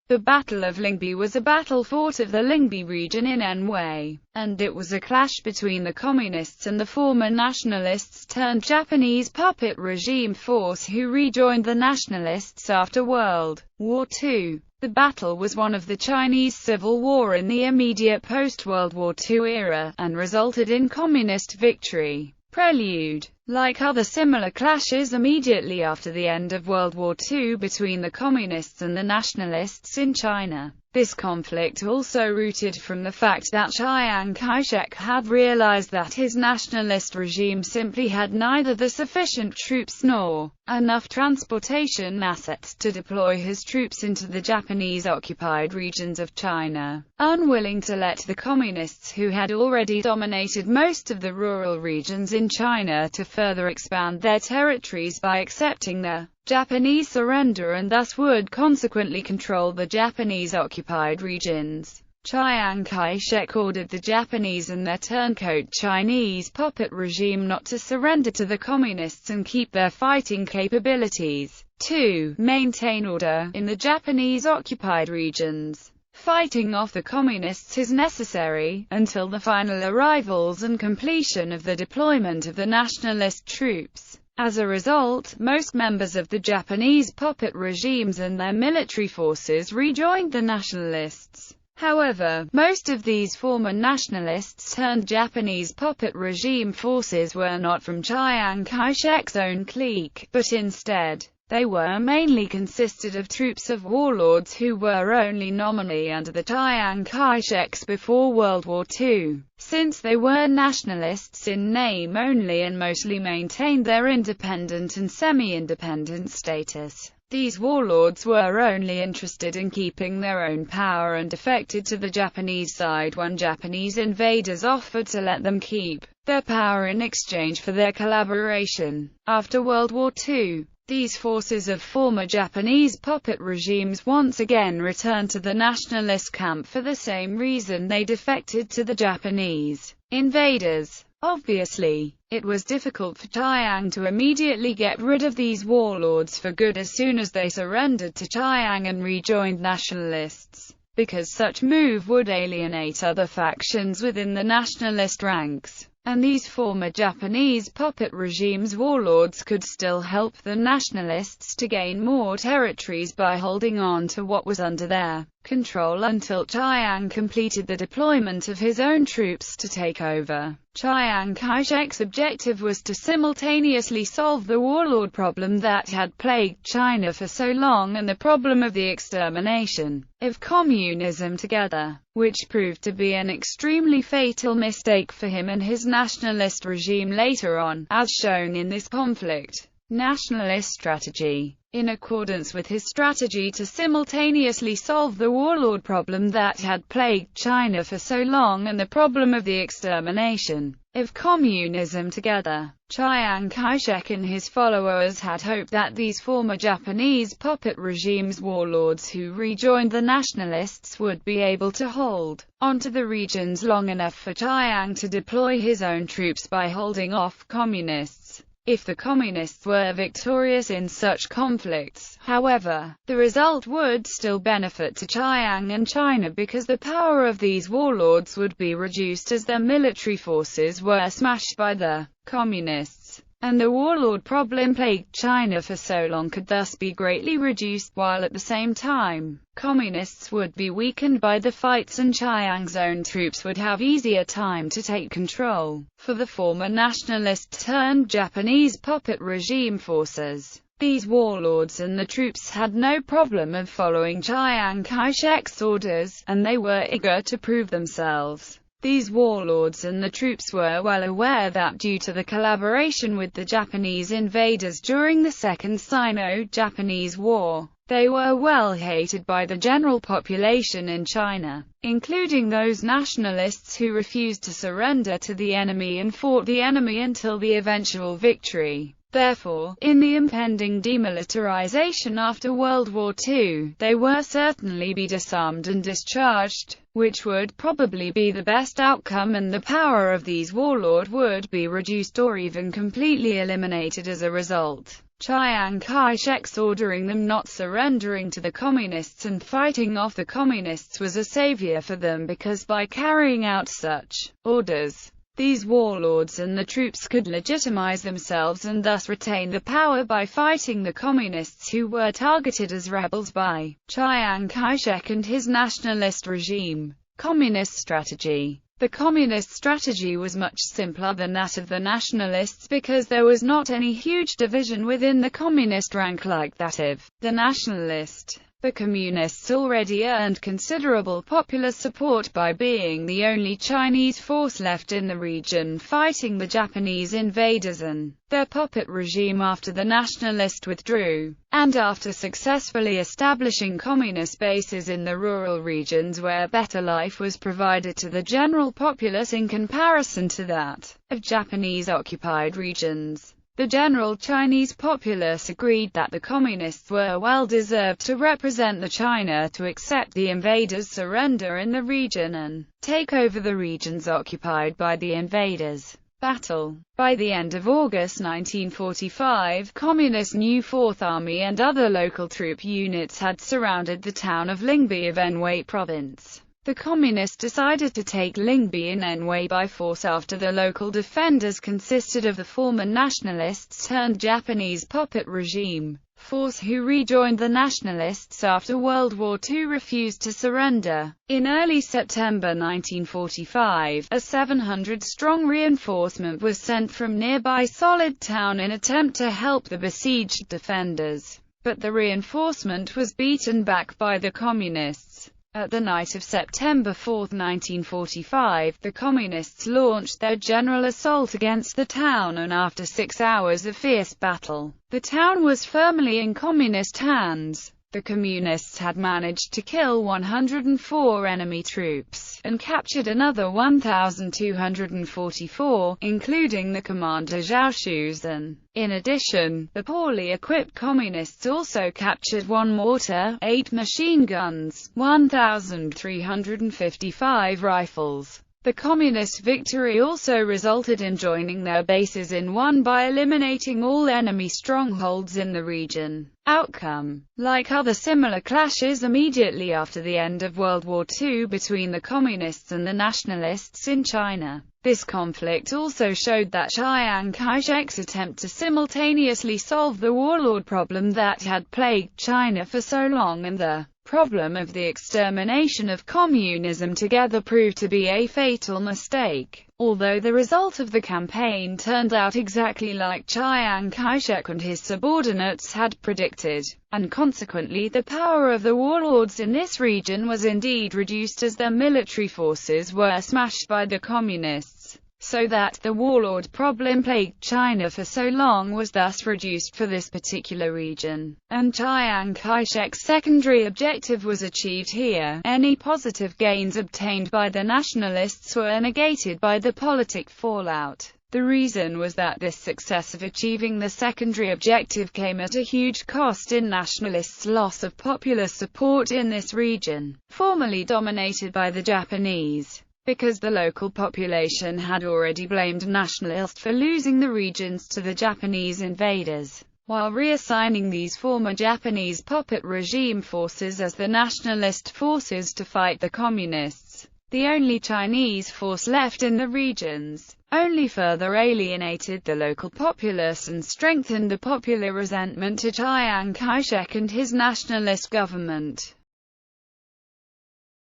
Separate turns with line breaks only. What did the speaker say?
The Battle of Lingbi was a battle fought at the Lingbi region in Anhui, and it was a clash between the Communists and the former Nationalists turned Japanese puppet regime force who rejoined the Nationalists after World War II. The battle was one of the Chinese Civil War in the immediate post-World War II era, and resulted in Communist victory. Prelude. Like other similar clashes immediately after the end of World War II between the Communists and the Nationalists in China, this conflict also rooted from the fact that Chiang Kai-shek had realized that his nationalist regime simply had neither the sufficient troops nor enough transportation assets to deploy his troops into the Japanese-occupied regions of China. Unwilling to let the Communists, who had already dominated most of the rural regions in China, to further expand their territories by accepting the Japanese surrender and thus would consequently control the Japanese-occupied regions, Chiang Kai-shek ordered the Japanese and their turncoat Chinese puppet regime not to surrender to the Communists and keep their fighting capabilities, to maintain order in the Japanese-occupied regions. Fighting off the Communists is necessary, until the final arrivals and completion of the deployment of the nationalist troops. As a result, most members of the Japanese puppet regimes and their military forces rejoined the nationalists. However, most of these former nationalists turned Japanese puppet regime forces were not from Chiang Kai-shek's own clique, but instead, they were mainly consisted of troops of warlords who were only nominally under the Chiang Kai-sheks before World War II. Since they were nationalists in name only and mostly maintained their independent and semi-independent status, these warlords were only interested in keeping their own power and defected to the Japanese side when Japanese invaders offered to let them keep their power in exchange for their collaboration. After World War II, these forces of former Japanese puppet regimes once again returned to the nationalist camp for the same reason they defected to the Japanese invaders. Obviously, it was difficult for Chiang to immediately get rid of these warlords for good as soon as they surrendered to Chiang and rejoined nationalists, because such move would alienate other factions within the nationalist ranks. And these former Japanese puppet regimes' warlords could still help the nationalists to gain more territories by holding on to what was under their control until Chiang completed the deployment of his own troops to take over. Chiang Kai-shek's objective was to simultaneously solve the warlord problem that had plagued China for so long and the problem of the extermination of communism together, which proved to be an extremely fatal mistake for him and his nationalist regime later on, as shown in this conflict. Nationalist Strategy. In accordance with his strategy to simultaneously solve the warlord problem that had plagued China for so long and the problem of the extermination of communism together, Chiang Kai-shek and his followers had hoped that these former Japanese puppet regimes' warlords who rejoined the nationalists would be able to hold onto the regions long enough for Chiang to deploy his own troops by holding off communists. If the Communists were victorious in such conflicts, however, the result would still benefit to Chiang and China because the power of these warlords would be reduced as their military forces were smashed by the Communists, and the warlord problem plagued China for so long could thus be greatly reduced, while at the same time, Communists would be weakened by the fights and Chiang's own troops would have easier time to take control. For the former nationalist-turned-Japanese puppet regime forces, these warlords and the troops had no problem of following Chiang Kai-shek's orders, and they were eager to prove themselves. These warlords and the troops were well aware that due to the collaboration with the Japanese invaders during the Second Sino-Japanese War, they were well hated by the general population in China, including those nationalists who refused to surrender to the enemy and fought the enemy until the eventual victory. Therefore, in the impending demilitarization after World War II, they were certainly be disarmed and discharged, which would probably be the best outcome, and the power of these warlords would be reduced or even completely eliminated as a result. Chiang Kai-shek's ordering them not surrendering to the communists and fighting off the communists was a savior for them, because by carrying out such orders, these warlords and the troops could legitimize themselves and thus retain the power by fighting the communists who were targeted as rebels by Chiang Kai-shek and his nationalist regime. Communist strategy. The communist strategy was much simpler than that of the nationalists, because there was not any huge division within the communist rank like that of the nationalist. The communists already earned considerable popular support by being the only Chinese force left in the region fighting the Japanese invaders and their puppet regime after the nationalists withdrew, and after successfully establishing communist bases in the rural regions where better life was provided to the general populace in comparison to that of Japanese-occupied regions. The general Chinese populace agreed that the communists were well deserved to represent the China to accept the invaders' surrender in the region and take over the regions occupied by the invaders. Battle. By the end of August 1945, Communist New Fourth Army and other local troop units had surrounded the town of Lingbi of Anhui province. The Communists decided to take Lingbi in Anhui by force after the local defenders consisted of the former nationalists turned Japanese puppet regime force who rejoined the nationalists after World War II refused to surrender. In early September 1945, a 700-strong reinforcement was sent from nearby Solid Town in attempt to help the besieged defenders, but the reinforcement was beaten back by the Communists. At the night of September 4, 1945, the Communists launched their general assault against the town, and after 6 hours of fierce battle, the town was firmly in Communist hands. The Communists had managed to kill 104 enemy troops, and captured another 1,244, including the commander Zhao Shuzhen. In addition, the poorly equipped Communists also captured 1 mortar, 8 machine guns, 1,355 rifles. The Communist victory also resulted in joining their bases in one by eliminating all enemy strongholds in the region. Outcome. Like other similar clashes immediately after the end of World War II between the Communists and the Nationalists in China, this conflict also showed that Chiang Kai-shek's attempt to simultaneously solve the warlord problem that had plagued China for so long and the problem of the extermination of communism together proved to be a fatal mistake. Although the result of the campaign turned out exactly like Chiang Kai-shek and his subordinates had predicted, and consequently the power of the warlords in this region was indeed reduced as their military forces were smashed by the communists, so that the warlord problem plagued China for so long was thus reduced for this particular region, and Chiang Kai-shek's secondary objective was achieved here. Any positive gains obtained by the nationalists were negated by the politic fallout. The reason was that this success of achieving the secondary objective came at a huge cost in nationalists' loss of popular support in this region, formerly dominated by the Japanese, because the local population had already blamed nationalists for losing the regions to the Japanese invaders, while reassigning these former Japanese puppet regime forces as the nationalist forces to fight the communists. The only Chinese force left in the regions only further alienated the local populace and strengthened the popular resentment to Chiang Kai-shek and his nationalist government.